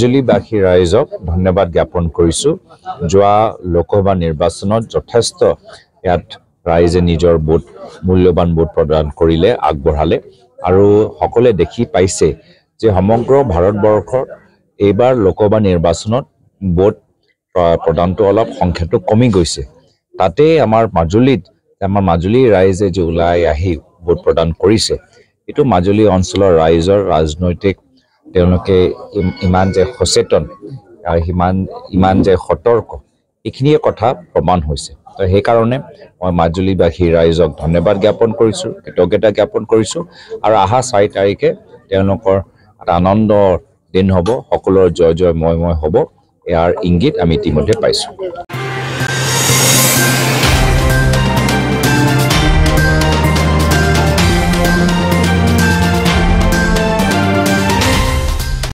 মাজুলীবাসী ৰাইজক ধন্যবাদ জ্ঞাপন কৰিছোঁ। যোৱা লোকসভা নিৰ্বাচনত যথেষ্ট ইয়াত ৰাইজে নিজৰ ভোট মূল্যৱান ভোট প্ৰদান কৰিলে, আগবঢ়ালে আৰু সকলোৱে দেখি পাইছে যে সমগ্ৰ ভাৰতবৰ্ষৰ এইবাৰ লোকসভা নিৰ্বাচনত ভোট প্ৰদানটো অলপ সংখ্যাটো কমি গৈছে। তাতে আমাৰ মাজুলীৰ ৰাইজে যে ওলাই আহি ভোট প্ৰদান কৰিছে, এইটো মাজুলী অঞ্চলৰ ৰাইজৰ ৰাজনৈতিক তেওঁলোকে ইমান যে সচেতন আৰু ইমান যে সতৰ্ক, এইখিনিয়ে কথা প্ৰমাণ হৈছে। তো সেইকাৰণে মই মাজুলীবাসী ৰাইজক ধন্যবাদ জ্ঞাপন কৰিছোঁ, কৃতজ্ঞতা জ্ঞাপন কৰিছোঁ আৰু অহা 4 তাৰিখে তেওঁলোকৰ এটা আনন্দৰ দিন হ'ব, সকলোৰে জয় জয় ময় হ'ব, ইয়াৰ ইংগিত আমি ইতিমধ্যে পাইছোঁ।